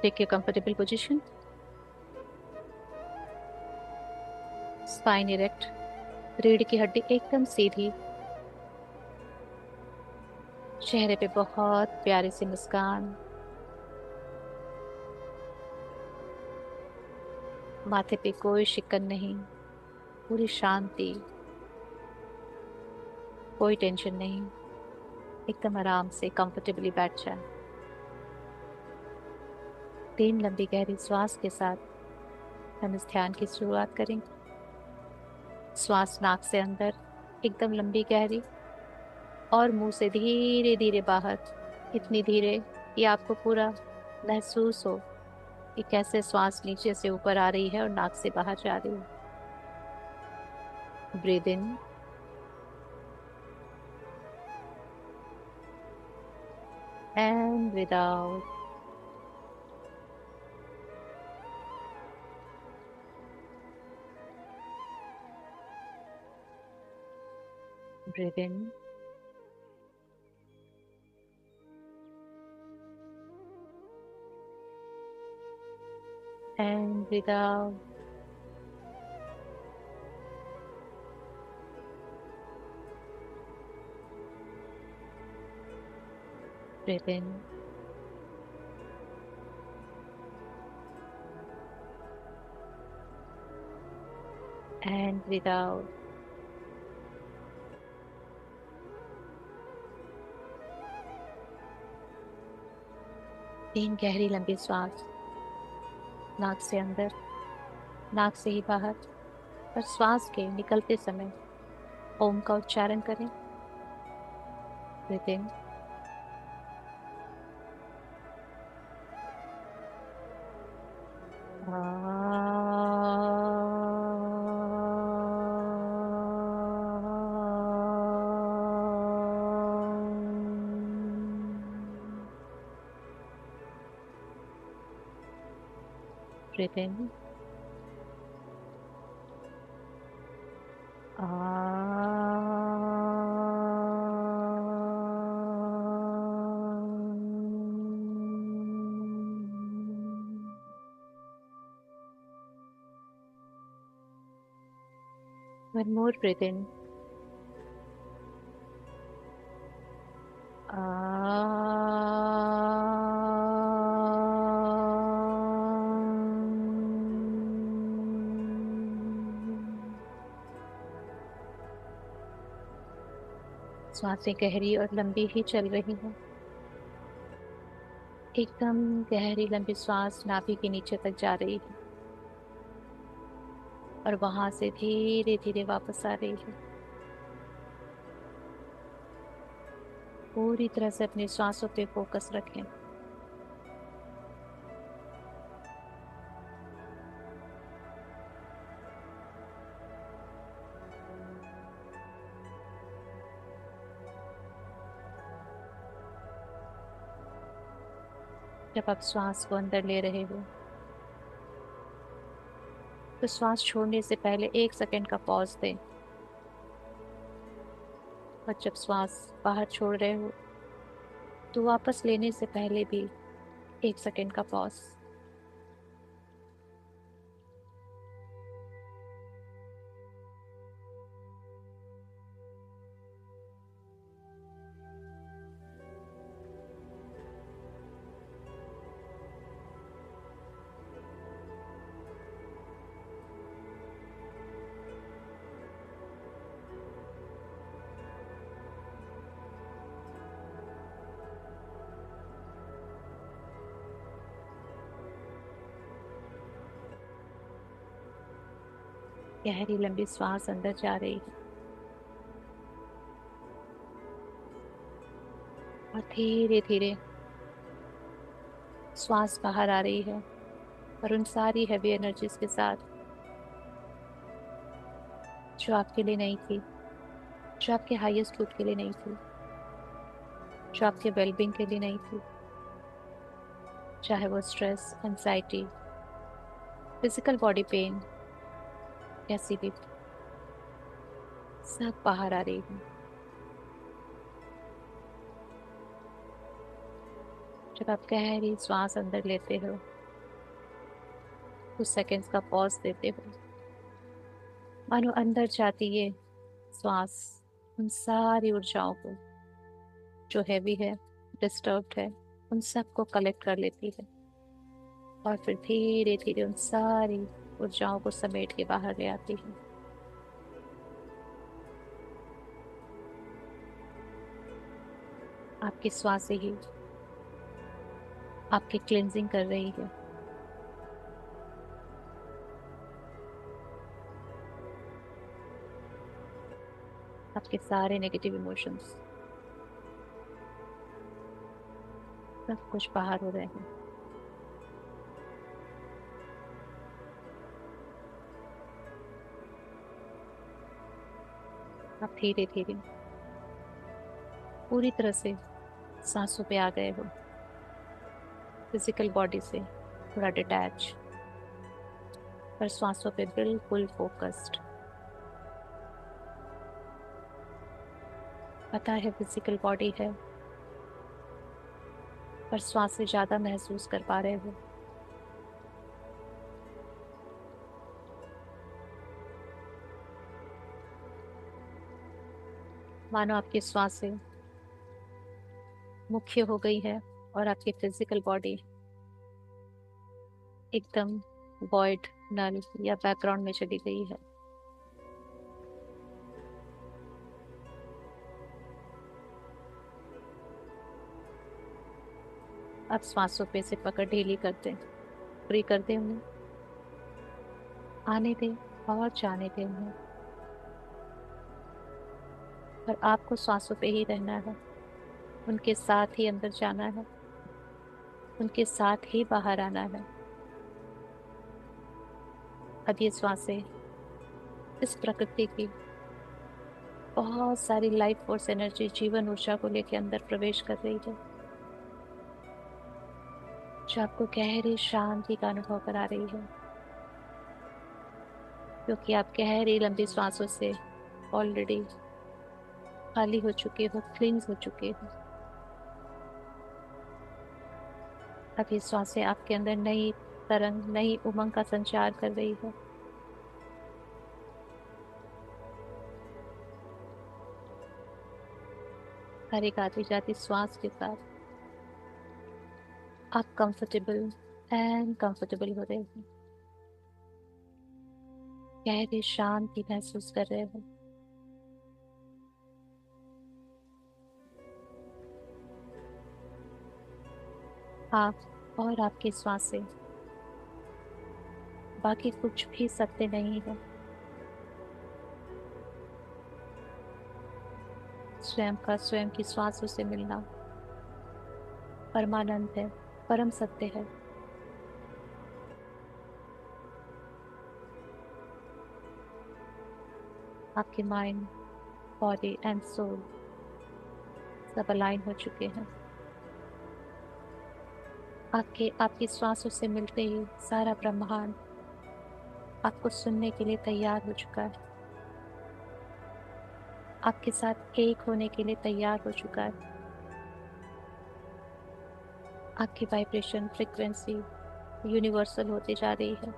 Take your comfortable position. Spine erect. रीढ़ की हड्डी एकदम सीधी। चेहरे पे बहुत प्यारी सी मुस्कान। माथे पे कोई शिकन नहीं। पूरी शांति। कोई टेंशन नहीं। एकदम आराम से कंफर्टेबली बैठ जाए। 3 लंबी गहरी श्वास के साथ हम इस ध्यान की शुरुआत करेंगे। श्वास नाक से अंदर, एकदम लंबी गहरी, और मुंह से धीरे धीरे बाहर। इतनी धीरे कि आपको पूरा महसूस हो कि कैसे श्वास नीचे से ऊपर आ रही है और नाक से बाहर जा रही है। Breathe in and breathe out. Breathe in and breathe out. Breathe in and breathe out. 3 गहरी लंबी श्वास नाक से अंदर, नाक से ही बाहर। और श्वास के निकलते समय ओम का उच्चारण करें। Breathe in breathe in One more breath in. सांसें गहरी और लंबी ही चल रही हैं। एकदम गहरी लंबी सांस नाभि के नीचे तक जा रही है और वहां से धीरे धीरे वापस आ रही है। पूरी तरह से अपनी सांसों पे फोकस रखें। जब आप श्वास को अंदर ले रहे हो तो श्वास छोड़ने से पहले 1 सेकंड का पॉज दें। और जब श्वास बाहर छोड़ रहे हो तो वापस लेने से पहले भी 1 सेकंड का पॉज। गहरी लंबी श्वास अंदर जा रही है और धीरे धीरे श्वास बाहर आ रही है। और उन सारी हैवी एनर्जीज के साथ जो आपके लिए नहीं थी, जो आपके हाईएस्ट गुड के लिए नहीं थी, जो आपके वेलबींग के लिए नहीं थी, चाहे वो stress, anxiety, physical body pain, कैसी भी, सब बाहर आ रही है। जब आप गहरी श्वास अंदर लेते हो कुछ सेकंड्स का पॉज देते हुए मानो अंदर जाती ये श्वास उन सारी ऊर्जाओं को जो हैवी है, डिस्टर्ब्ड है, उन सबको कलेक्ट कर लेती है और फिर धीरे धीरे उन सारी ऊर्जाओं को समेट के बाहर ले आती है। आपकी श्वास ही आपकी क्लिनजिंग कर रही है। आपके सारे नेगेटिव इमोशंस सब कुछ बाहर हो रहे हैं। आप धीरे धीरे पूरी तरह से सांसों पे आ गए हो, फिजिकल बॉडी से थोड़ा डिटैच, पर सांसों पे बिल्कुल फोकस्ड। पता है फिजिकल बॉडी है, पर श्वास से ज्यादा महसूस कर पा रहे हो। मानो आपकी श्वास से मुख्य हो गई है और आपकी फिजिकल बॉडी एकदम वॉइड, नल या बैकग्राउंड में चली गई है। अब श्वासों पे से पकड़ ढीली कर दें, फ्री कर दें उन्हें, आने दें और जाने दें उन्हें। पर आपको श्वासों पे ही रहना है, उनके साथ ही अंदर जाना है, उनके साथ ही बाहर आना है। अब ये श्वासें इस प्रकृति की बहुत सारी लाइफ फोर्स एनर्जी, जीवन ऊर्जा को लेकर अंदर प्रवेश कर रही है, जो आपको गहरी शांति का अनुभव करा रही है, क्योंकि आप गहरी लंबी सांसों से ऑलरेडी खाली हो चुके हो, क्लींस हो चुके हो। अब ये सांसें आपके अंदर नई तरंग, नई उमंग का संचार कर रही है। हर एक आती जाती श्वास के साथ आप कंफर्टेबल एंड कंफर्टेबल हो रहे हो, गहरी शांति महसूस कर रहे हो। आप और आपकी श्वासें बाकी कुछ भी सत्य नहीं है, स्वयं का स्वयं की श्वासों से मिलना परमानंद है, परम सत्य है। आपके माइंड, बॉडी एंड सोल सब अलाइन हो चुके हैं। आपकी श्वासों से मिलते ही सारा ब्रह्मांड आपको सुनने के लिए तैयार हो चुका है, आपके साथ एक होने के लिए तैयार हो चुका है। आपकी वाइब्रेशन फ्रीक्वेंसी यूनिवर्सल होती जा रही है।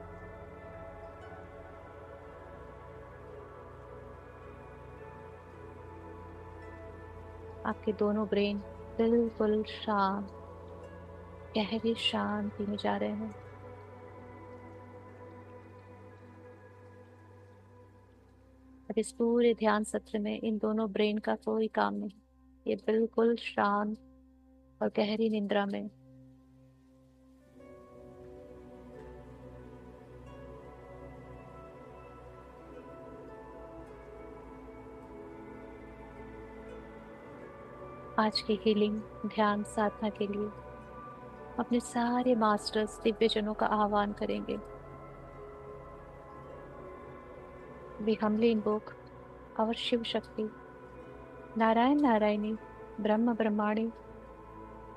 आपके दोनों ब्रेन बिल्कुल शांत, गहरी शांति में जा रहे हैं। अब इस पूरे ध्यान सत्र में इन दोनों ब्रेन का कोई काम नहीं, ये बिल्कुल शांत और गहरी निंद्रा में। आज की हीलिंग ध्यान साधना के लिए अपने सारे मास्टर्स, दिव्यजनों का आह्वान करेंगे। We humbly invoke our Shiv Shakti, Narayan Narayani, ब्रह्म ब्रह्माणी,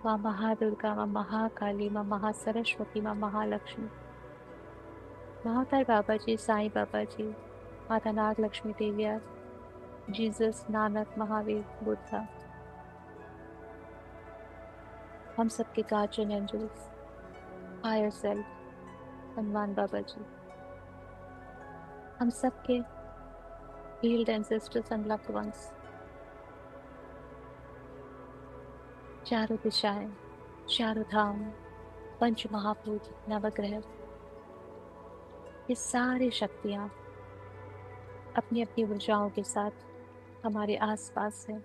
माँ महादुर्गा, माँ महाकाली, माँ महासरस्वती, माँ महालक्ष्मी, महाकाल बाबा जी, साईं बाबा जी, माता नाग लक्ष्मी देविया, जीसस, नानक, महावीर, बुद्धा, हम सबके guardian angels, higher self, Hanuman Baba ji, हम सबके healed ancestors and loved ones, चारों दिशाएं, चारों धाम, पंच महाभूत, नवग्रह, ये सारी शक्तियां अपनी अपनी ऊर्जाओं के साथ हमारे आसपास है।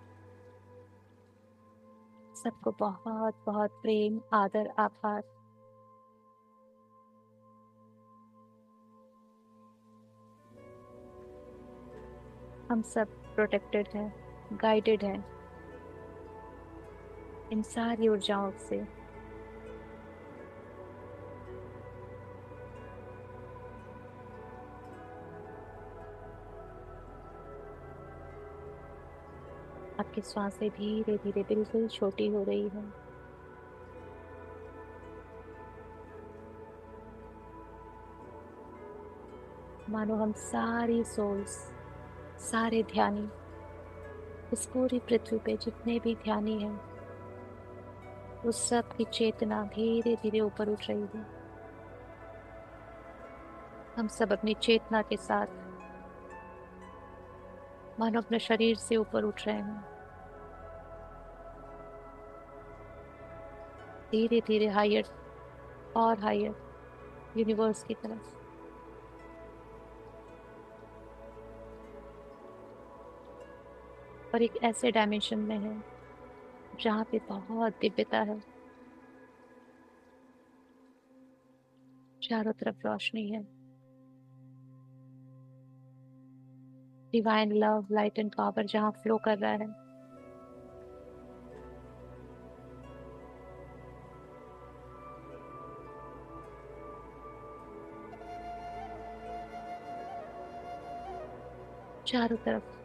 सबको बहुत बहुत प्रेम, आदर, आभार। हम सब प्रोटेक्टेड हैं, गाइडेड हैं इन सारी ऊर्जाओं से। आपकी सांसें धीरे धीरे बिल्कुल छोटी हो रही है। मानो हम सारी सोल्स, सारे ध्यानी, इस पूरी पृथ्वी पे जितने भी ध्यानी हैं, उस सब की चेतना धीरे धीरे ऊपर उठ रही है। हम सब अपनी चेतना के साथ मानो अपने शरीर से ऊपर उठ रहे हैं, धीरे धीरे हायर और हायर यूनिवर्स की तरफ। और एक ऐसे डायमेंशन में है जहाँ पे बहुत दिव्यता है, चारों तरफ रोशनी है, divine love, light and power जहाँ फ्लो कर रहा है। चारों तरफ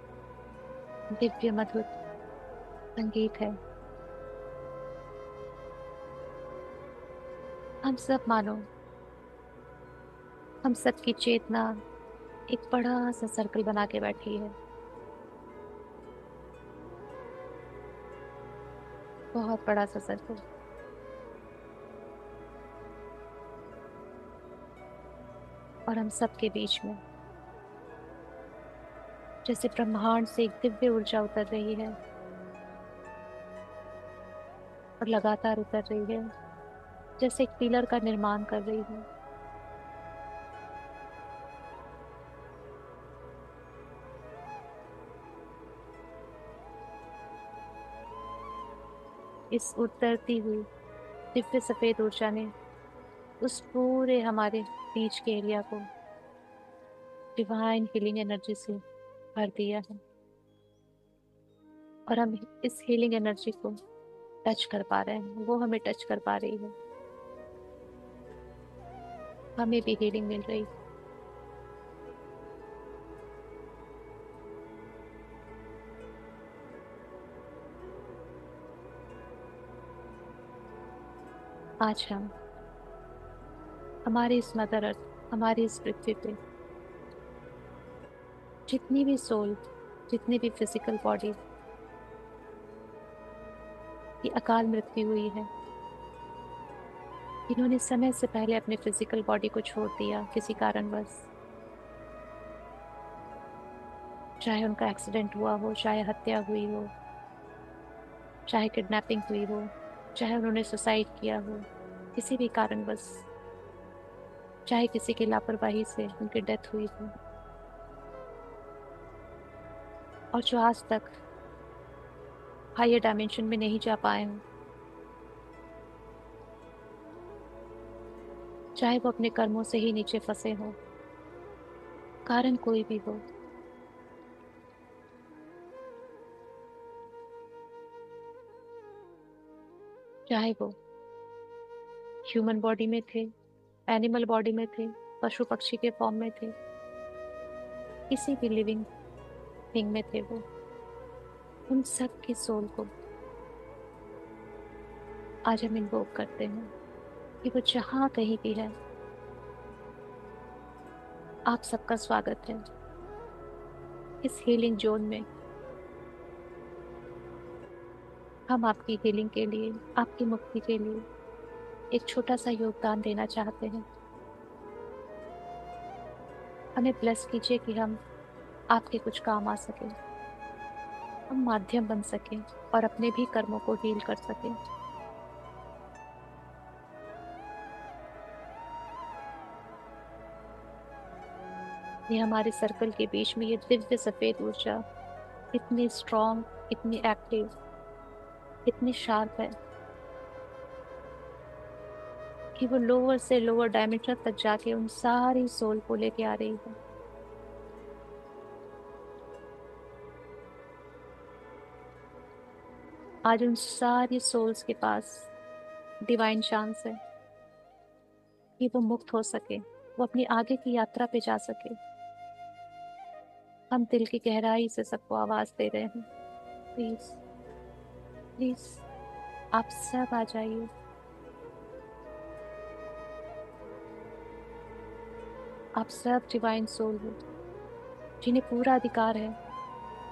दिव्य मधुर संगीत है। हम सब मानो, हम सबकी चेतना एक बड़ा सा सर्कल बना के बैठी है, बहुत बड़ा सा सर्कल। और हम सबके बीच में जैसे ब्रह्मांड से एक दिव्य ऊर्जा उतर रही है और लगातार उतर रही है, जैसे एक पिलर का निर्माण कर रही है। इस उतरती हुई दिव्य सफेद ऊर्जा ने उस पूरे हमारे बीच के एरिया को डिवाइन हीलिंग एनर्जी से भर दिया है। और हम इस हीलिंग एनर्जी को टच कर पा रहे हैं, वो हमें टच कर पा रही है, हमें भी हीलिंग मिल रही है। आज हम हमारी इस मदर अर्थ, हमारी इस पृथ्वी पे जितनी भी सोल, जितनी भी फिजिकल बॉडी की अकाल मृत्यु हुई है, इन्होंने समय से पहले अपने फिजिकल बॉडी को छोड़ दिया किसी कारणवश, चाहे उनका एक्सीडेंट हुआ हो, चाहे हत्या हुई हो, चाहे किडनैपिंग हुई हो, चाहे उन्होंने सुसाइड किया हो, किसी भी कारणवश, चाहे किसी की लापरवाही से उनकी डेथ हुई हो, और जो आज तक हायर डायमेंशन में नहीं जा पाए हो, चाहे वो अपने कर्मों से ही नीचे फंसे हो, कारण कोई भी हो, चाहे वो ह्यूमन बॉडी में थे, एनिमल बॉडी में थे, पशु पक्षी के फॉर्म में थे, किसी भी लिविंग थिंग में थे वो, उन सब की सोल को आज हम इन्वोक करते हैं कि वो जहाँ कहीं भी है, आप सबका स्वागत है इस हीलिंग जोन में। हम आपकी हीलिंग के लिए, आपकी मुक्ति के लिए एक छोटा सा योगदान देना चाहते हैं। हमें ब्लेस कीजिए कि हम आपके कुछ काम आ सके, हम माध्यम बन सके और अपने भी कर्मों को हील कर सके। ये हमारे सर्कल के बीच में ये दिव्य सफेद ऊर्जा इतनी स्ट्रांग, इतनी एक्टिव, इतनी शार्प है कि वो लोअर से लोअर डायमेंशन तक जाके उन सारी सोल को लेके आ रही है। आज उन सारी सोल्स के पास डिवाइन चांस है कि वो मुक्त हो सके, वो अपनी आगे की यात्रा पे जा सके। हम दिल की गहराई से सबको आवाज दे रहे हैं, प्लीज प्लीज आप सब आ जाइए। आप सब डिवाइन सोल हो जिन्हें पूरा अधिकार है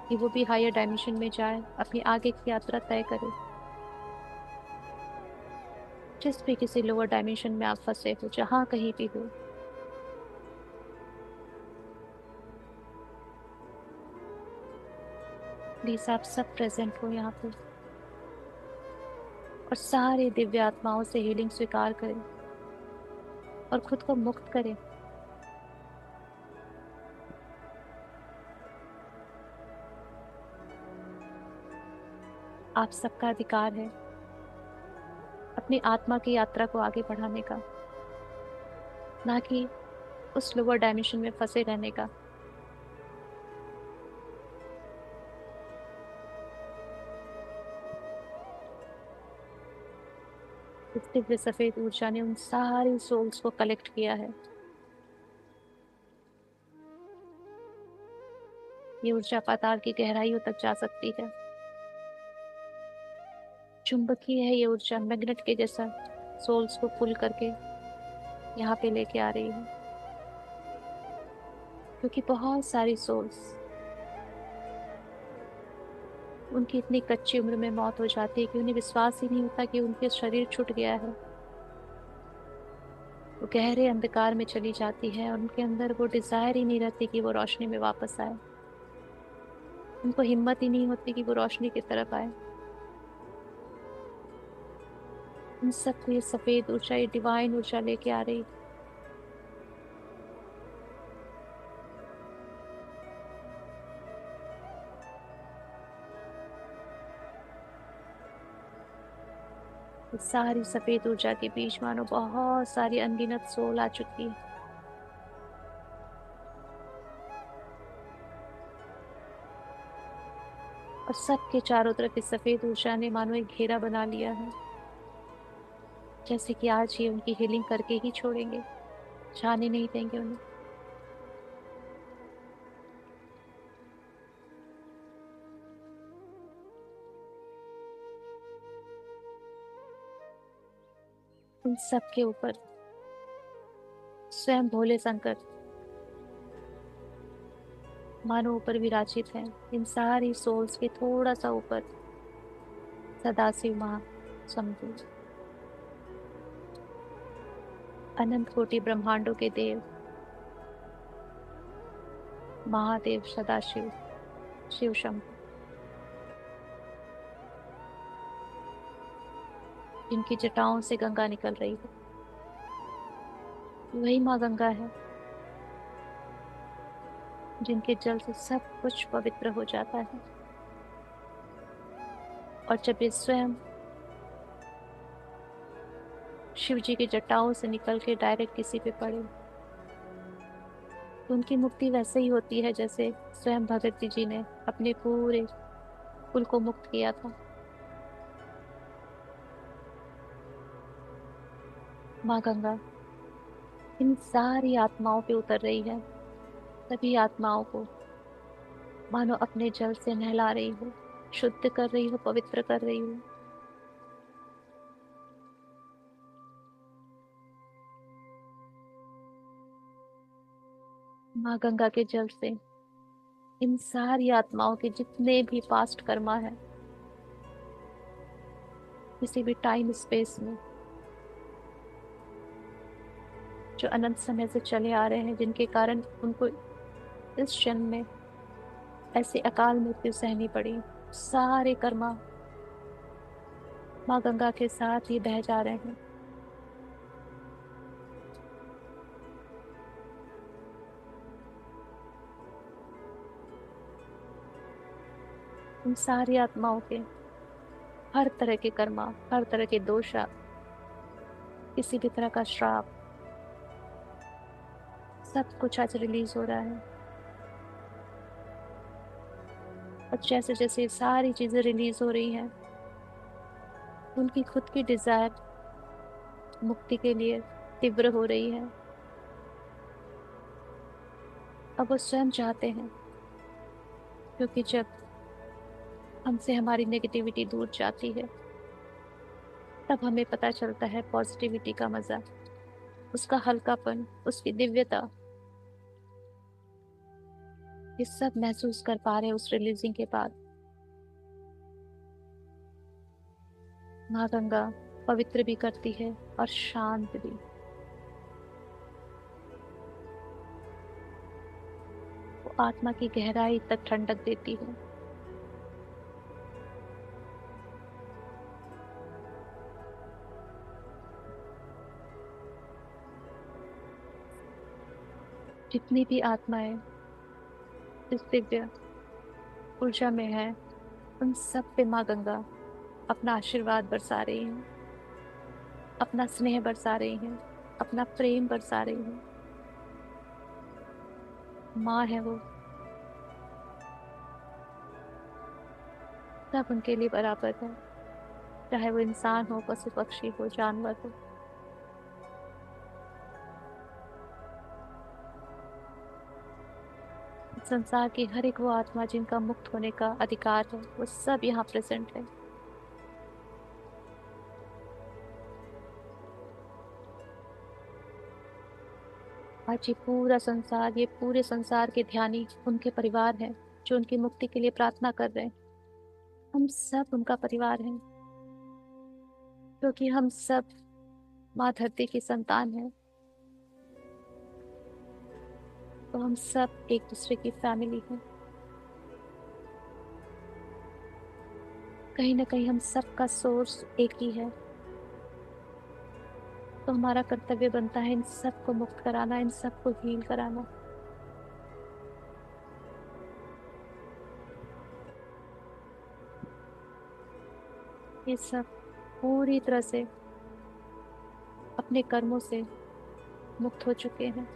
कि वो भी हायर डायमेंशन में जाए, अपनी आगे की यात्रा तय करे। जिस भी किसी लोअर डायमेंशन में आप फंसे हो, जहां कहीं भी हो, प्लीज आप सब प्रेजेंट हो यहाँ पे और सारे दिव्य आत्माओं से हीलिंग स्वीकार करें और खुद को मुक्त करें। आप सबका अधिकार है अपनी आत्मा की यात्रा को आगे बढ़ाने का, ना कि उस लोअर डायमेंशन में फंसे रहने का। इस दिव्य सफेद ऊर्जा ने उन सारी सोल्स को कलेक्ट किया है। ये ऊर्जा पाताल की गहराइयों तक जा सकती है। चुंबकीय है ये ऊर्जा, मैग्नेट के जैसा सोल्स को पुल करके यहाँ पे लेके आ रही है। क्योंकि बहुत सारी सोल्स, उनकी इतनी कच्ची उम्र में मौत हो जाती है कि उन्हें विश्वास ही नहीं होता कि उनके शरीर छूट गया है। वो गहरे अंधकार में चली जाती है और उनके अंदर वो डिजायर ही नहीं रहती कि वो रोशनी में वापस आए। उनको हिम्मत ही नहीं होती कि वो रोशनी की तरफ आए। उन सबको ये सफेद ऊर्जा, ये डिवाइन ऊर्जा लेके आ रही। इस सारी सफेद ऊर्जा के बीच मानो बहुत सारी अनगिनत सोल आ चुकी है। और सबके चारों तरफ इस सफेद ऊर्जा ने मानो एक घेरा बना लिया है, जैसे कि आज ही उनकी हीलिंग करके ही छोड़ेंगे, जाने नहीं देंगे उन्हें। उन सबके ऊपर स्वयं भोले शंकर मानो ऊपर विराजित है। इन सारी सोल्स के थोड़ा सा ऊपर सदाशिव महाशंभु, अनंत कोटि ब्रह्मांडों के देव महादेव सदाशिव, शिव शंभु, जिनकी जटाओं से गंगा निकल रही है, वही माँ गंगा है जिनके जल से सब कुछ पवित्र हो जाता है। और जब ये स्वयं शिव जी की जटाओं से निकल के डायरेक्ट किसी पे पड़े, तो उनकी मुक्ति वैसे ही होती है जैसे स्वयं भगत जी ने अपने पूरे कुल को मुक्त किया था। माँ गंगा इन सारी आत्माओं पे उतर रही है, सभी आत्माओं को मानो अपने जल से नहला रही हो, शुद्ध कर रही हो, पवित्र कर रही हो। माँ गंगा के जल से इन सारी आत्माओं के जितने भी पास्ट कर्मा है, किसी भी टाइम स्पेस में जो अनंत समय से चले आ रहे हैं, जिनके कारण उनको इस जन्म में ऐसे अकाल मृत्यु सहनी पड़ी। सारे कर्मा माँ गंगा के साथ ही बह जा रहे हैं। उन सारी आत्माओं के हर तरह के कर्मा, हर तरह के दोष, किसी भी तरह का श्राप, सब कुछ आज रिलीज हो रहा है। और जैसे जैसे ये सारी चीजें रिलीज हो रही हैं, उनकी खुद की डिजायर मुक्ति के लिए तीव्र हो रही है। अब वो स्वयं चाहते हैं, क्योंकि जब हमसे हमारी नेगेटिविटी दूर जाती है, तब हमें पता चलता है पॉजिटिविटी का मजा, उसका हल्कापन, उसकी दिव्यता। ये सब महसूस कर पा रहे हैं उस रिलीजिंग के बाद। माँ गंगा पवित्र भी करती है और शांत भी। वो आत्मा की गहराई तक ठंडक देती है। जितनी भी आत्माएं इस दिव्य ऊर्जा में है, उन सब पे माँ गंगा अपना आशीर्वाद बरसा रही है, अपना स्नेह बरसा रही है, अपना प्रेम बरसा रही है। माँ है वो, सब उनके लिए बराबर है, चाहे वो इंसान हो, पशु पक्षी हो, जानवर हो। संसार की हर एक वो आत्मा जिनका मुक्त होने का अधिकार है, वो सब यहाँ प्रेजेंट है। आज ये पूरा संसार, ये पूरे संसार के ध्यानी उनके परिवार हैं, जो उनकी मुक्ति के लिए प्रार्थना कर रहे हैं। हम सब उनका परिवार हैं, क्योंकि हम सब माँ धरती की संतान हैं। तो हम सब एक दूसरे की फैमिली हैं। कहीं ना कहीं हम सबका सोर्स एक ही है। तो हमारा कर्तव्य बनता है इन सबको मुक्त कराना, इन सबको हील कराना। ये सब पूरी तरह से अपने कर्मों से मुक्त हो चुके हैं।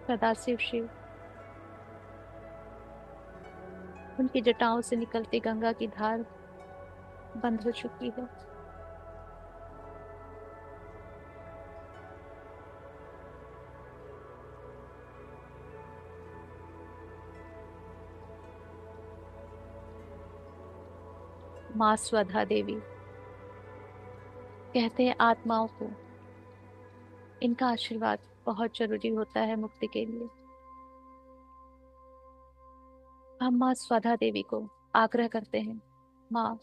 सदाशिव शिव, उनकी जटाओं से निकलती गंगा की धार बंद हो चुकी है। माँ स्वधा देवी कहते हैं, आत्माओं को इनका आशीर्वाद बहुत जरूरी होता है मुक्ति के लिए। हम माँ स्वधा देवी को आग्रह करते हैं, माँ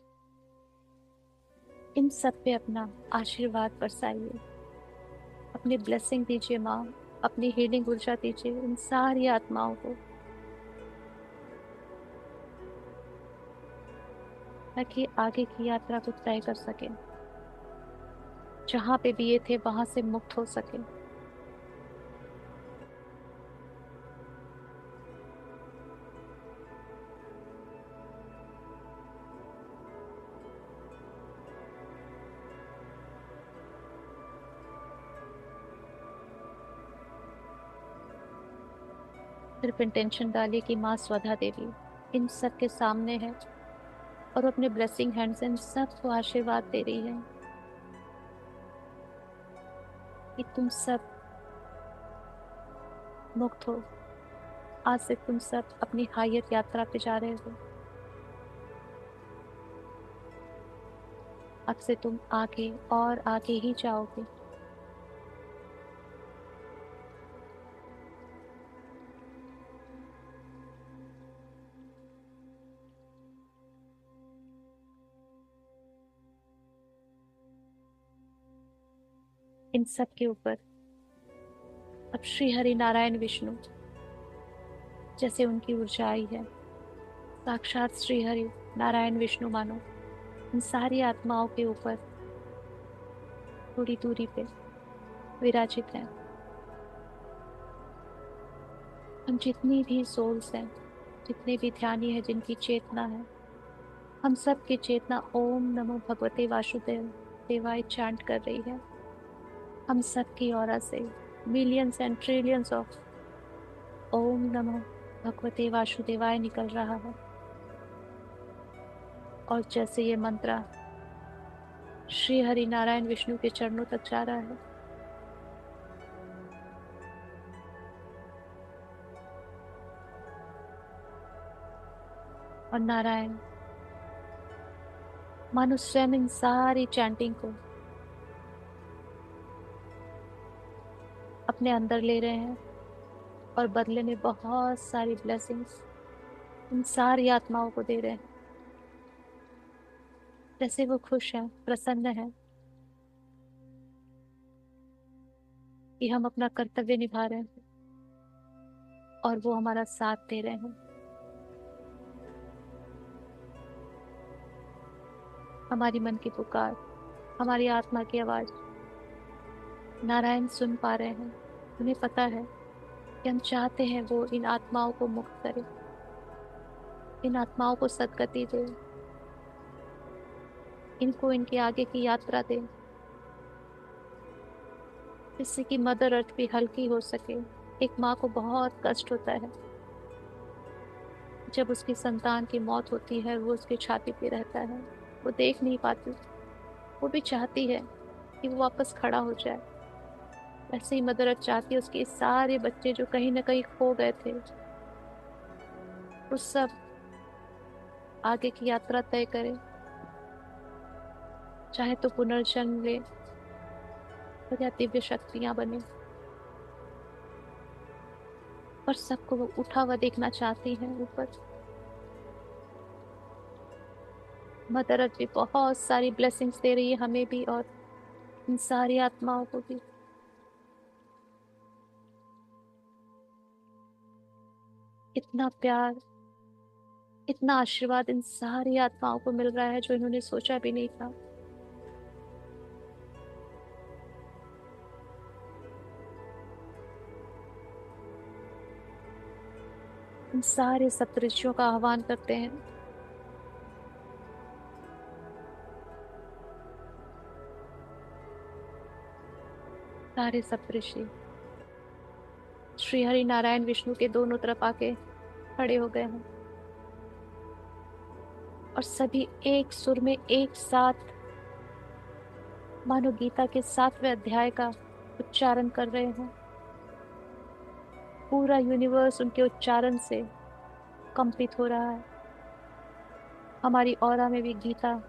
इन सब पे अपना आशीर्वाद बरसाइए, अपनी ब्लेसिंग दीजिए माँ, अपनी हीलिंग ऊर्जा दीजिए इन सारी आत्माओं को, ताकि आगे की यात्रा को तय कर सके, जहां पे भी ये थे वहां से मुक्त हो सके। सिर्फ इंटेंशन डालिए कि माँ स्वधा देवी इन सब के सामने है, और वो अपने ब्लेसिंग हैंड से इन सबको आशीर्वाद दे रही है कि तुम सब मुक्त हो। आज से तुम सब अपनी हायर यात्रा पे जा रहे हो। अब से तुम आगे और आगे ही जाओगे। इन सब के ऊपर अब श्री हरि नारायण विष्णु जैसे उनकी ऊर्जा आई है, साक्षात श्री हरि नारायण विष्णु मानो इन सारी आत्माओं के ऊपर थोड़ी दूरी पे विराजित हैं। हम जितनी भी सोल्स हैं, जितने भी ध्यानी है जिनकी चेतना है, हम सब की चेतना ओम नमो भगवते वासुदेव देवाय चैंट कर रही है। हम सब की ऑरा से मिलियंस एंड ट्रिलियंस ऑफ ओम नमो भगवते वासुदेवाय निकल रहा है। और जैसे ये मंत्र श्री हरि नारायण विष्णु के चरणों तक जा रहा है, और नारायण मानो स्वयं इन सारी चैंटिंग को अपने अंदर ले रहे हैं और बदले में बहुत सारी ब्लेसिंग्स इन सारी आत्माओं को दे रहे हैं। जैसे वो खुश हैं, प्रसन्न हैं कि हम अपना कर्तव्य निभा रहे हैं और वो हमारा साथ दे रहे हैं। हमारी मन की पुकार, हमारी आत्मा की आवाज नारायण सुन पा रहे हैं। उन्हें पता है कि हम चाहते हैं वो इन आत्माओं को मुक्त करे, इन आत्माओं को सद्गति दे, इनको इनकी आगे की यात्रा दे, जिससे कि मदर अर्थ भी हल्की हो सके। एक माँ को बहुत कष्ट होता है जब उसकी संतान की मौत होती है, वो उसकी छाती पे रहता है, वो देख नहीं पाती। वो भी चाहती है कि वो वापस खड़ा हो जाए। वैसे ही मदर अर्थ चाहती है उसके सारे बच्चे जो कहीं ना कहीं खो गए थे, वो सब आगे की यात्रा तय करे, चाहे तो पुनर्जन्म ले और या दिव्य शक्तियां बने। और सबको वो उठा हुआ देखना चाहती है ऊपर। मदर अर्थ भी बहुत सारी ब्लेसिंग्स दे रही है हमें भी और इन सारी आत्माओं को भी। इतना प्यार, इतना आशीर्वाद इन सारी आत्माओं को मिल रहा है जो इन्होंने सोचा भी नहीं था। इन सारे सप्तऋषियों का आह्वान करते हैं। सारे सप्तऋषि श्री हरि नारायण विष्णु के दोनों तरफ आके खड़े हो गए हैं और सभी एक सुर में एक साथ मानो गीता के 7वें अध्याय का उच्चारण कर रहे हैं। पूरा यूनिवर्स उनके उच्चारण से कंपित हो रहा है। हमारी ऑरा में भी गीता,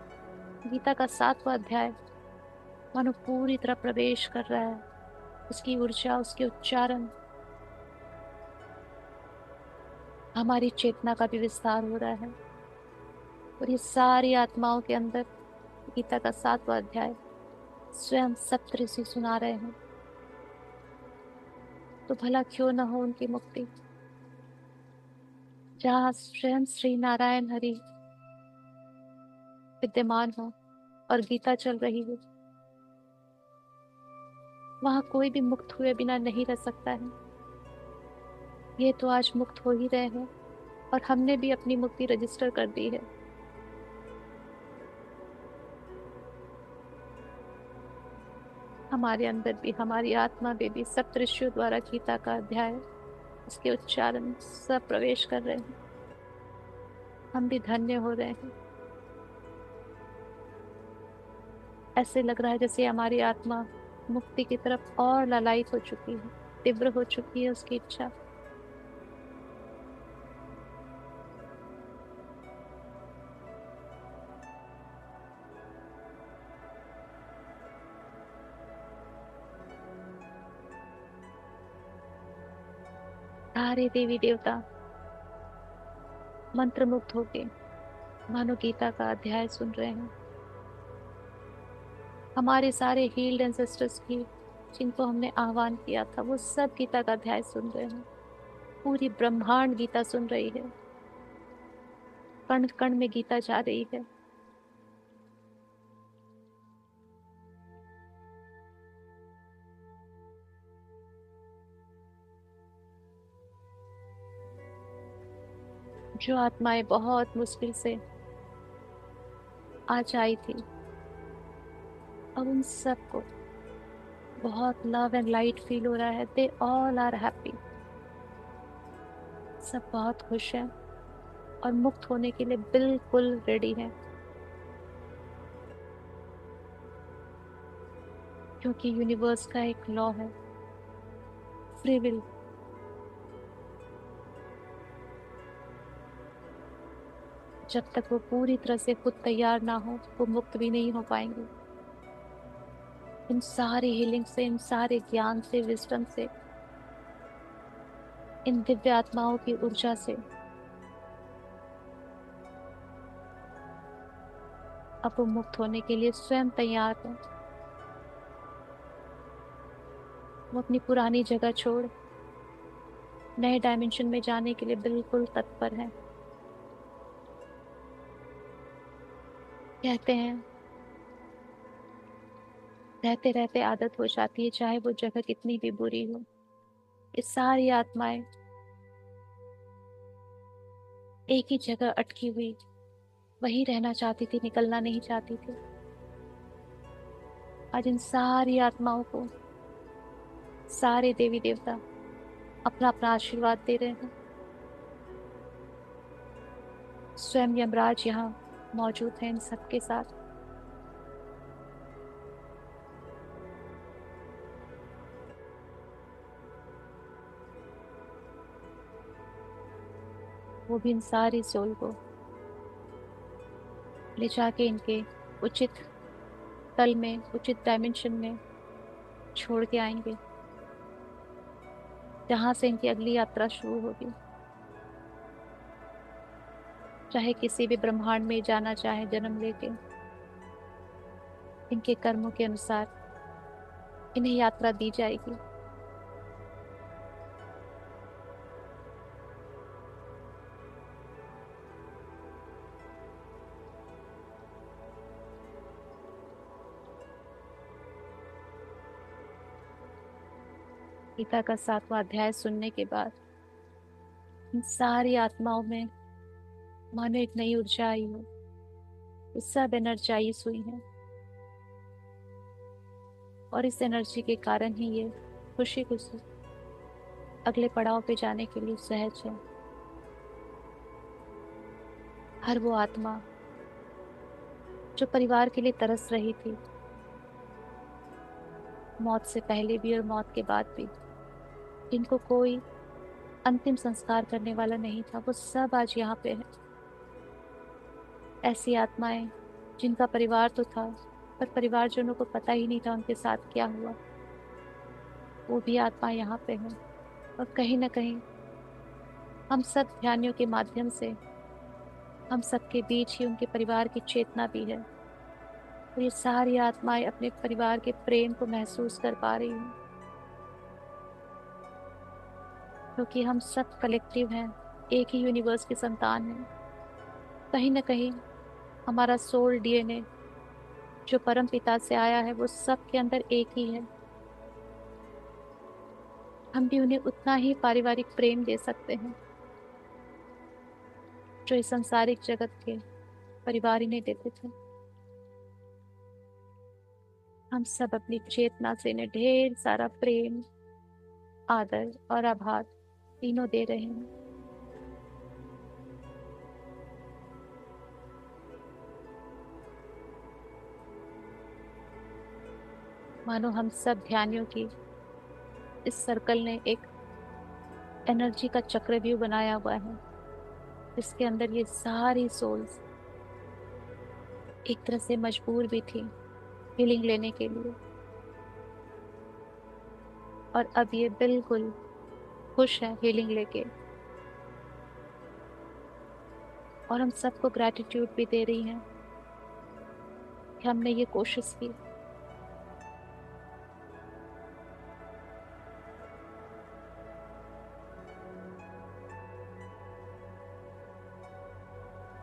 गीता का 7वां अध्याय मानो पूरी तरह प्रवेश कर रहा है। उसकी ऊर्जा, उसके उच्चारण हमारी चेतना का भी विस्तार हो रहा है। और ये सारी आत्माओं के अंदर गीता का 7वां अध्याय स्वयं सप्तऋषि सुना रहे हैं। तो भला क्यों न हो उनकी मुक्ति। जहाँ स्वयं श्री नारायण हरि विद्यमान हो और गीता चल रही हो, वहां कोई भी मुक्त हुए बिना नहीं रह सकता है। ये तो आज मुक्त हो ही रहे हैं और हमने भी अपनी मुक्ति रजिस्टर कर दी है। हमारे अंदर भी, हमारी आत्मा में भी सप्तऋषियों द्वारा गीता का अध्याय, उसके उच्चारण सब प्रवेश कर रहे हैं। हम भी धन्य हो रहे हैं। ऐसे लग रहा है जैसे हमारी आत्मा मुक्ति की तरफ और ललायित हो चुकी है, तीव्र हो चुकी है उसकी इच्छा। सारे देवी देवता मंत्रमुग्ध होके मानो गीता का अध्याय सुन रहे हैं। हमारे सारे हील्ड एंसेस्टर्स भी जिनको हमने आह्वान किया था, वो सब गीता का अध्याय सुन रहे हैं। पूरी ब्रह्मांड गीता सुन रही है। कण कण में गीता जा रही है। जो आत्माएं बहुत मुश्किल से आज आई थी, अब उन सबको बहुत लव एंड लाइट फील हो रहा है। They all are happy. सब बहुत खुश हैं और मुक्त होने के लिए बिल्कुल रेडी हैं, क्योंकि यूनिवर्स का एक लॉ है, फ्री विल। जब तक वो पूरी तरह से खुद तैयार ना हो, वो मुक्त भी नहीं हो पाएंगे। इन सारे हीलिंग से, इन सारे ज्ञान से, विजडम से, इन दिव्य आत्माओं की ऊर्जा से अब वो मुक्त होने के लिए स्वयं तैयार है। वो अपनी पुरानी जगह छोड़ नए डायमेंशन में जाने के लिए बिल्कुल तत्पर है। कहते हैं रहते रहते आदत हो जाती है, चाहे वो जगह कितनी भी बुरी हो। ये सारी आत्माएं एक ही जगह अटकी हुई वही रहना चाहती थी, निकलना नहीं चाहती थी। आज इन सारी आत्माओं को सारे देवी देवता अपना अपना आशीर्वाद दे रहे हैं। स्वयं यमराज यहाँ मौजूद है इन सबके साथ। वो भी इन सारी सोल को ले जाके इनके उचित तल में, उचित डायमेंशन में छोड़ के आएंगे, जहां से इनकी अगली यात्रा शुरू होगी। चाहे किसी भी ब्रह्मांड में जाना चाहे जन्म लेके, इनके कर्मों के अनुसार इन्हें यात्रा दी जाएगी। गीता का 7वां अध्याय सुनने के बाद इन सारी आत्माओं में मानो एक नई ऊर्जा आई हो। ये सब एनर्जाइज हुई हैं और इस एनर्जी के कारण ही ये खुशी खुशी अगले पड़ाव पे जाने के लिए सहज है। हर वो आत्मा जो परिवार के लिए तरस रही थी, मौत से पहले भी और मौत के बाद भी, जिनको कोई अंतिम संस्कार करने वाला नहीं था, वो सब आज यहाँ पे है। ऐसी आत्माएं जिनका परिवार तो था, पर परिवारजनों को पता ही नहीं था उनके साथ क्या हुआ, वो भी आत्मा यहाँ पे है। और कहीं ना कहीं हम सब ध्यानियों के माध्यम से हम सबके बीच ही उनके परिवार की चेतना भी है। और ये सारी आत्माएं अपने परिवार के प्रेम को महसूस कर पा रही हैं, क्योंकि हम सब कलेक्टिव हैं, एक ही यूनिवर्स के संतान हैं। कहीं ना कहीं हमारा सोल डीएनए जो परम पिता से आया है, वो सबके अंदर एक ही है। हम भी उन्हें उतना ही पारिवारिक प्रेम दे सकते हैं जो इस संसारिक जगत के परिवार इन्हें देते थे। हम सब अपनी चेतना से इन्हें ढेर सारा प्रेम, आदर और आभार तीनों दे रहे हैं। मानो हम सब ध्यानियों की इस सर्कल ने एक एनर्जी का चक्रव्यूह बनाया हुआ है, जिसके अंदर ये सारी सोल्स एक तरह से मजबूर भी थी हीलिंग लेने के लिए, और अब ये बिल्कुल खुश है हीलिंग लेके। और हम सबको ग्रैटिट्यूड भी दे रही हैं कि हमने ये कोशिश की।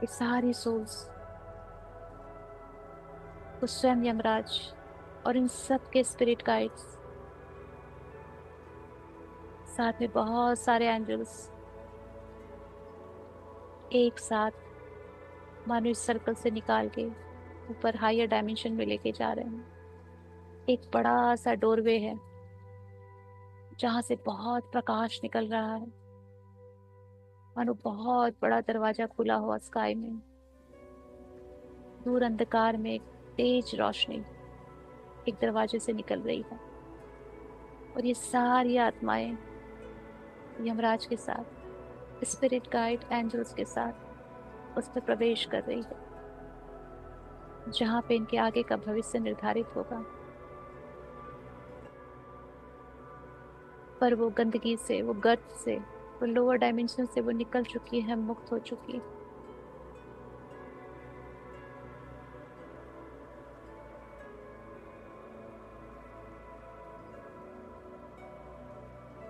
ये सारी सोल्स वो स्वयं यमराज और इन सब के स्पिरिट गाइड्स, साथ में बहुत सारे एंजल्स एक साथ मानो इस सर्कल से निकाल के ऊपर हायर डायमेंशन में लेके जा रहे हैं। एक बड़ा सा डोरवे है जहां से बहुत प्रकाश निकल रहा है, मानो बहुत बड़ा दरवाजा खुला हुआ स्काई में। दूर अंधकार में एक तेज रोशनी एक दरवाजे से निकल रही है, और ये सारी आत्माएं यमराज के साथ, स्पिरिट गाइड एंजल्स के साथ उस पर प्रवेश कर रही है, जहां पे इनके आगे का भविष्य निर्धारित होगा। पर वो गंदगी से, वो गर्त से, वो लोअर डायमेंशन से वो निकल चुकी है, मुक्त हो चुकी है।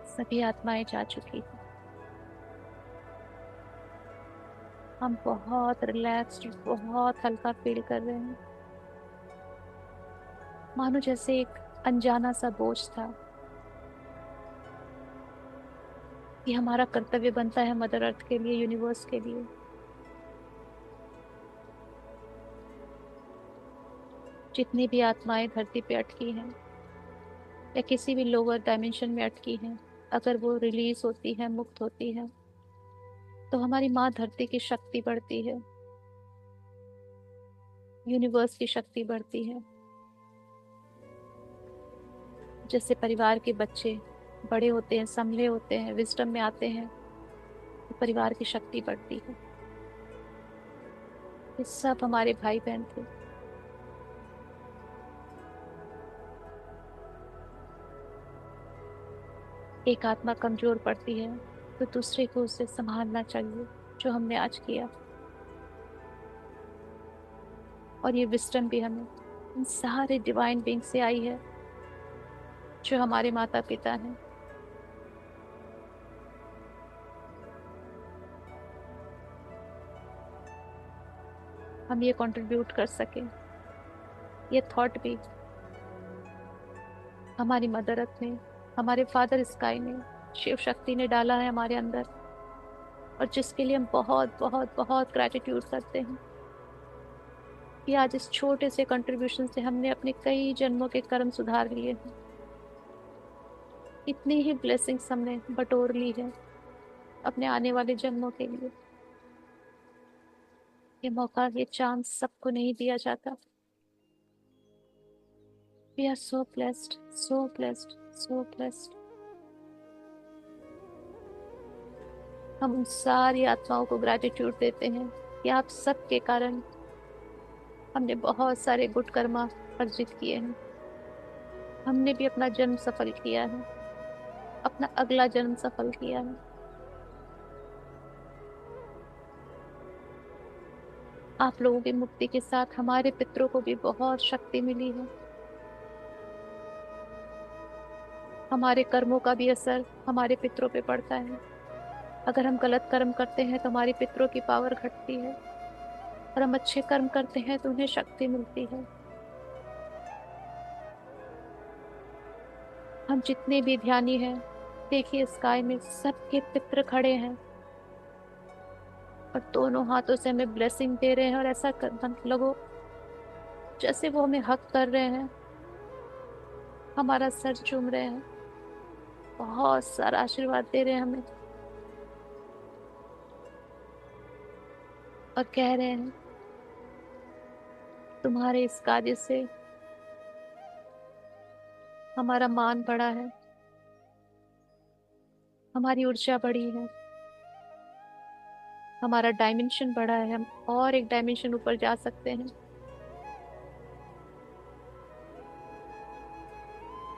सभी आत्माएं जा चुकी हैं। हम बहुत रिलैक्स्ड, बहुत हल्का फील कर रहे हैं, मानो जैसे एक अनजाना सा बोझ था। ये हमारा कर्तव्य बनता है मदर अर्थ के लिए, यूनिवर्स के लिए। जितनी भी आत्माएं धरती पे अटकी हैं या किसी भी लोअर डायमेंशन में अटकी हैं, अगर वो रिलीज होती है, मुक्त होती है, तो हमारी माँ धरती की शक्ति बढ़ती है, यूनिवर्स की शक्ति बढ़ती है। जैसे परिवार के बच्चे बड़े होते हैं, संभले होते हैं, विजडम में आते हैं, तो परिवार की शक्ति बढ़ती है। ये सब हमारे भाई बहन थे। एक आत्मा कमजोर पड़ती है तो दूसरे को उसे संभालना चाहिए, जो हमने आज किया। और ये विस्डम भी हमें इन सारे डिवाइन बीइंग से आई है, जो हमारे माता पिता हैं। हम ये कंट्रीब्यूट कर सके, ये थॉट भी हमारी मदर अर्थ ने, हमारे फादर स्काई ने, शिव शक्ति ने डाला है हमारे अंदर, और जिसके लिए हम बहुत बहुत बहुत ग्रेटिट्यूड करते हैं कि आज इस छोटे से कंट्रीब्यूशन से हमने अपने कई जन्मों के कर्म सुधार लिए हैं। इतनी ही ब्लेसिंग्स हमने बटोर ली है अपने आने वाले जन्मों के लिए। ये मौका, ये चांस सबको नहीं दिया जाता। We are so blessed, so blessed, so blessed. हम उन सारी आत्माओं को ग्रेटिट्यूड देते हैं कि आप सबके कारण हमने बहुत सारे गुड कर्मा अर्जित किए हैं। हमने भी अपना जन्म सफल किया है, अपना अगला जन्म सफल किया है। आप लोगों की मुक्ति के साथ हमारे पितरों को भी बहुत शक्ति मिली है। हमारे कर्मों का भी असर हमारे पितरों पे पड़ता है। अगर हम गलत कर्म करते हैं तो हमारी पितरों की पावर घटती है, और हम अच्छे कर्म करते हैं तो उन्हें शक्ति मिलती है। हम जितने भी ध्यानी हैं, देखिए स्काई में सबके पितर खड़े हैं और दोनों हाथों से हमें ब्लेसिंग दे रहे हैं, और ऐसा लगो जैसे वो हमें हक कर रहे हैं, हमारा सर चूम रहे हैं, बहुत सारा आशीर्वाद दे रहे हैं हमें, और कह रहे हैं तुम्हारे इस कार्य से हमारा मान बढ़ा है, हमारी ऊर्जा बढ़ी है, हमारा डायमेंशन बढ़ा है, हम और एक डायमेंशन ऊपर जा सकते हैं।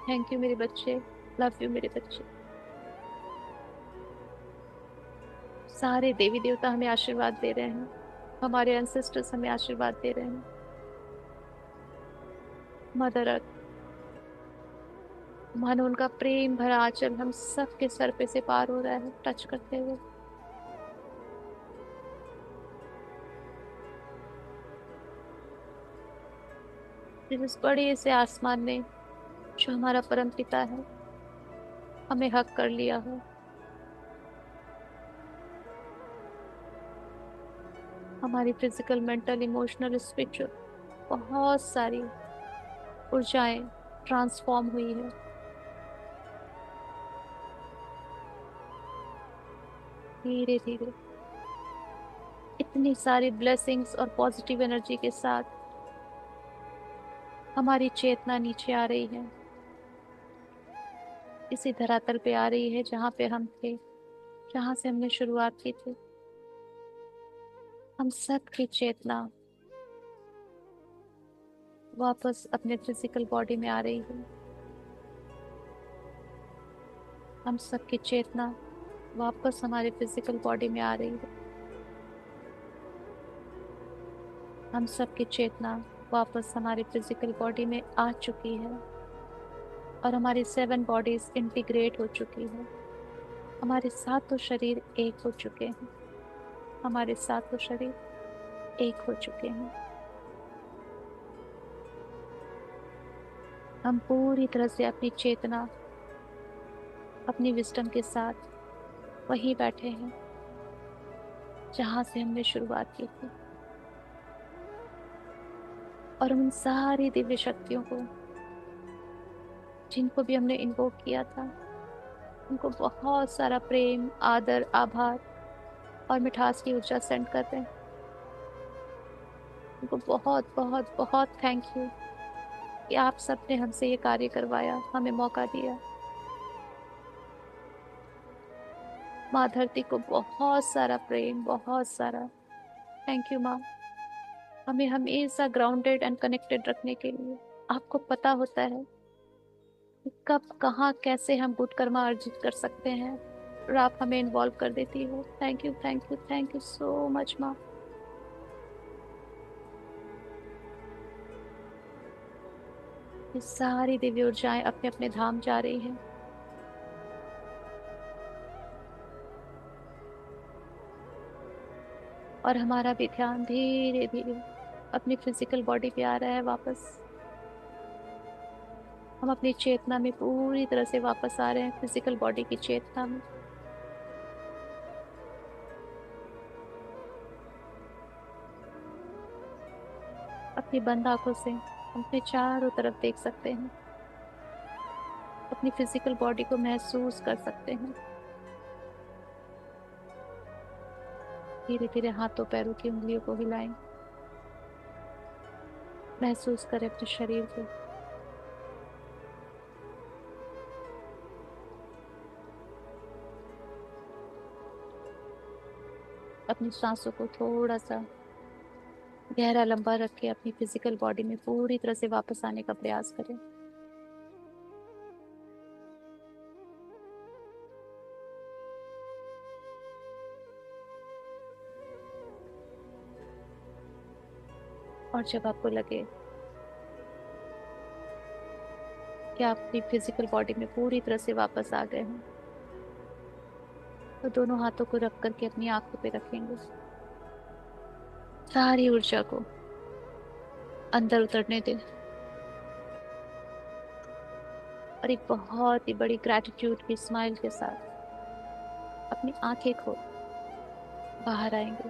थैंक यू मेरे बच्चे, लव यू मेरे बच्चे। सारे देवी देवता हमें आशीर्वाद दे रहे हैं, हमारे एंसेस्टर्स हमें आशीर्वाद दे रहे हैं। मदर अर्थ, मानो उनका प्रेम भरा आंचल हम सब के सर पे से पार हो रहा है, टच करते हुए। जिस बड़े से आसमान ने, जो हमारा परम पिता है, हमें हक कर लिया हो। हमारी फिजिकल, मेंटल, इमोशनल, स्पिरिचुअल बहुत सारी ऊर्जाएं ट्रांसफॉर्म हुई है। धीरे धीरे इतनी सारी ब्लेसिंग्स और पॉजिटिव एनर्जी के साथ हमारी चेतना नीचे आ रही है, इसी धरातल पे आ रही है जहाँ पे हम थे, जहाँ से हमने शुरुआत की थी। हम सब की चेतना वापस अपने फिजिकल बॉडी में आ रही है। हम सब की चेतना वापस हमारे फिजिकल बॉडी में आ रही है। हम सब की चेतना वापस हमारी फिजिकल बॉडी में आ चुकी है और हमारी 7 बॉडीज इंटीग्रेट हो चुकी है। हमारे सातों शरीर एक हो चुके हैं। हमारे सातों शरीर एक हो चुके हैं। हम पूरी तरह से अपनी चेतना, अपनी विजडम के साथ वहीं बैठे हैं जहां से हमने शुरुआत की थी। और उन सारी दिव्य शक्तियों को, जिनको भी हमने इन्वोक किया था, उनको बहुत सारा प्रेम, आदर, आभार और मिठास की ऊर्जा सेंड करते हैं। उनको बहुत बहुत बहुत थैंक यू कि आप सबने हमसे ये कार्य करवाया, हमें मौका दिया। माँ धरती को बहुत सारा प्रेम, बहुत सारा थैंक यू माँ, हमें हमेशा ग्राउंडेड एंड कनेक्टेड रखने के लिए। आपको पता होता है कि कब, कहाँ, कैसे हम गुड कर्मा अर्जित कर सकते हैं, और आप हमें इन्वॉल्व कर देती हो। Thank you, thank you, thank you so much माँ। ये सारी दिव्य ऊर्जाएं अपने अपने धाम जा रही हैं। और हमारा भी ध्यान धीरे धीरे अपनी फिजिकल बॉडी पे आ रहा है वापस। हम अपनी चेतना में पूरी तरह से वापस आ रहे हैं, फिजिकल बॉडी की चेतना में। अपनी बंद आंखों से हम अपने चारों तरफ देख सकते हैं, अपनी फिजिकल बॉडी को महसूस कर सकते हैं। धीरे धीरे हाथों पैरों की उंगलियों को हिलाएं, महसूस करें अपने शरीर को। अपनी सांसों को थोड़ा सा गहरा लंबा रख के अपनी फिजिकल बॉडी में पूरी तरह से वापस आने का प्रयास करें। और जब आपको लगे कि आप अपनी फिजिकल बॉडी में पूरी तरह से वापस आ गए हैं, तो दोनों हाथों को रख करके अपनी आंखों पे रखेंगे। सारी ऊर्जा को अंदर उतरने दें और एक बहुत ही बड़ी ग्रैटिट्यूड की स्माइल के साथ अपनी आंखें खोल बाहर आएंगे।